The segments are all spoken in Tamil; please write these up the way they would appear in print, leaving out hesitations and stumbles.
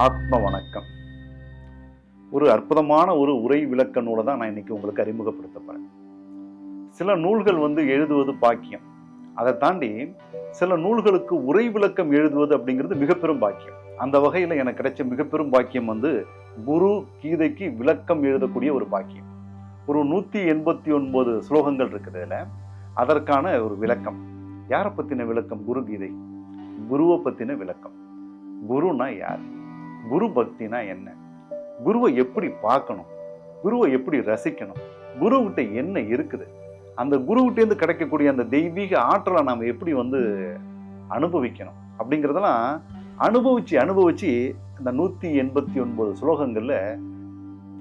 ஆத்ம வணக்கம். ஒரு அற்புதமான ஒரு உரை விளக்க நூலை தான் நான் இன்னைக்கு உங்களுக்கு அறிமுகப்படுத்த போறேன். சில நூல்கள் எழுதுவது பாக்கியம். அதை தாண்டி சில நூல்களுக்கு உரை விளக்கம் எழுதுவது அப்படிங்கிறது மிகப்பெரும் பாக்கியம். அந்த வகையில் எனக்கு கிடைச்ச மிகப்பெரும் பாக்கியம் குரு கீதைக்கு விளக்கம் எழுதக்கூடிய ஒரு பாக்கியம். ஒரு 189 ஸ்லோகங்கள் இருக்குதுல, அதற்கான ஒரு விளக்கம். யாரை பத்தின விளக்கம்? குரு கீதை, குருவை பத்தின விளக்கம். குருனா யார்? குரு பக்தினா என்ன? குருவை எப்படி பார்க்கணும்? குருவை எப்படி ரசிக்கணும்? குருகிட்ட என்ன இருக்குது? அந்த குருகிட்டேருந்து கிடைக்கக்கூடிய அந்த தெய்வீக ஆற்றலை நாம் எப்படி அனுபவிக்கணும் அப்படிங்கிறதெல்லாம் அனுபவிச்சு இந்த 189 ஸ்லோகங்கள்ல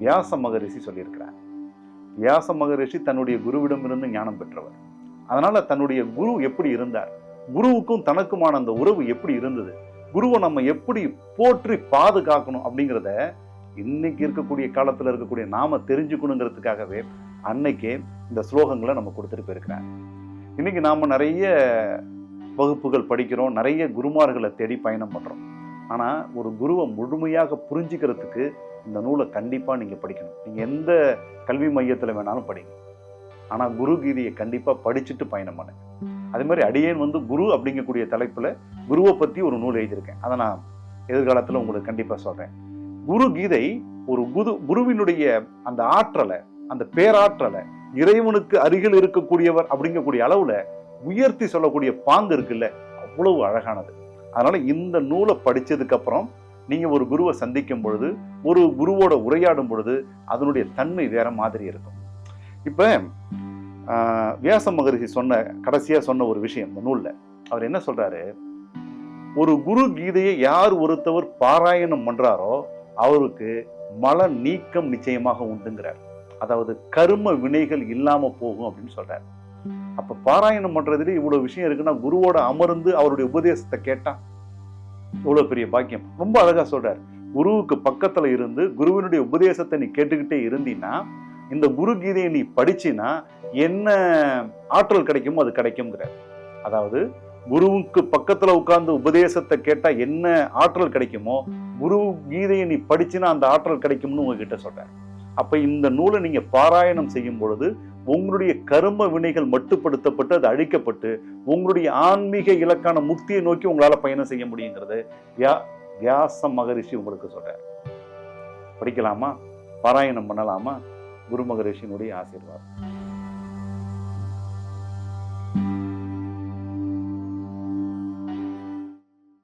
வியாச மகரிஷி சொல்லியிருக்கிறார். வியாச மகரிஷி தன்னுடைய குருவிடமிருந்து ஞானம் பெற்றவர். அதனால தன்னுடைய குரு எப்படி இருந்தார், குருவுக்கும் தனக்குமான அந்த உறவு எப்படி இருந்தது, குருவை நம்ம எப்படி போற்றி பாதுகாக்கணும் அப்படிங்கிறத இன்னைக்கு இருக்கக்கூடிய காலத்துல இருக்கக்கூடிய நாம தெரிஞ்சுக்கணுங்கிறதுக்காகவே அன்னைக்கே இந்த ஸ்லோகங்களை நம்ம கொடுத்துட்டு போயிருக்கிறாங்க. இன்னைக்கு நாம நிறைய வகுப்புகள் படிக்கிறோம், நிறைய குருமார்களை தேடி பயணம் பண்றோம். ஆனா ஒரு குருவை முழுமையாக புரிஞ்சுக்கிறதுக்கு இந்த நூலை கண்டிப்பா நீங்க படிக்கணும். நீங்க எந்த கல்வி மையத்துல வேணாலும் படிங்க, ஆனா குரு கீதையை கண்டிப்பா படிச்சுட்டு பயணம் பண்ணுங்க. அதே மாதிரி அடியேன் குரு அப்படிங்கக்கூடிய தலைப்புல குருவை பத்தி ஒரு நூல் எழுதியிருக்கேன். அதை நான் எதிர்காலத்துல உங்களுக்கு கண்டிப்பா சொல்றேன். குரு கீதை ஒரு குருவினுடைய அந்த ஆற்றலை, அந்த பேராற்றலை, இறைவனுக்கு அருகில் இருக்கக்கூடியவர் அப்படிங்கக்கூடிய அளவுல உயர்த்தி சொல்லக்கூடிய பாங்கு இருக்குல்ல, அவ்வளவு அழகானது. அதனால இந்த நூலை படிச்சதுக்கு அப்புறம் நீங்க ஒரு குருவை சந்திக்கும் பொழுது, ஒரு குருவோட உரையாடும் பொழுது அதனுடைய தன்மை வேற மாதிரி இருக்கும். இப்ப வியாச மகரிஷி கடைசியா சொன்ன ஒரு விஷயம் இந்த நூல்ல, அவர் என்ன சொல்றாரு? ஒரு குரு கீதையை யார் ஒருத்தவர் பாராயணம் பண்றாரோ அவருக்கு மல நீக்கம் நிச்சயமாக உண்டுங்கிறார். அதாவது கர்ம வினைகள் இல்லாம போகும் அப்படின்னு சொல்றாரு. அப்ப பாராயணம் பண்றதுல இவ்வளவு விஷயம் இருக்குன்னா, குருவோட அமர்ந்து அவருடைய உபதேசத்தை கேட்டா இவ்வளவு பெரிய பாக்கியம். ரொம்ப அழகா சொல்றாரு. குருவுக்கு பக்கத்துல இருந்து குருவினுடைய உபதேசத்தை நீ கேட்டுக்கிட்டே இருந்தீன்னா, இந்த குரு கீதையை நீ படிச்சினா என்ன ஆற்றல் கிடைக்குமோ அது கிடைக்கும்ங்கிறார். அதாவது குருவுக்கு பக்கத்துல உட்கார்ந்து உபதேசத்தை கேட்டா என்ன ஆற்றல் கிடைக்குமோ, குரு கீதையை நீ படிச்சினா அந்த ஆற்றல் கிடைக்கும்னு உங்ககிட்ட சொல்றாரு. அப்ப இந்த நூலை நீங்க பாராயணம் செய்யும் பொழுது உங்களுடைய கர்ம வினைகள் மட்டுப்படுத்தப்பட்டு அது அழிக்கப்பட்டு உங்களுடைய ஆன்மீக இலக்கான முக்தியை நோக்கி உங்களால பயணம் செய்ய முடியுங்கிறது வியாச மகரிஷி உங்களுக்கு சொல்றாரு. படிக்கலாமா? பாராயணம் பண்ணலாமா? குரு மகரிஷியினுடைய ஆசீர்வாதம்.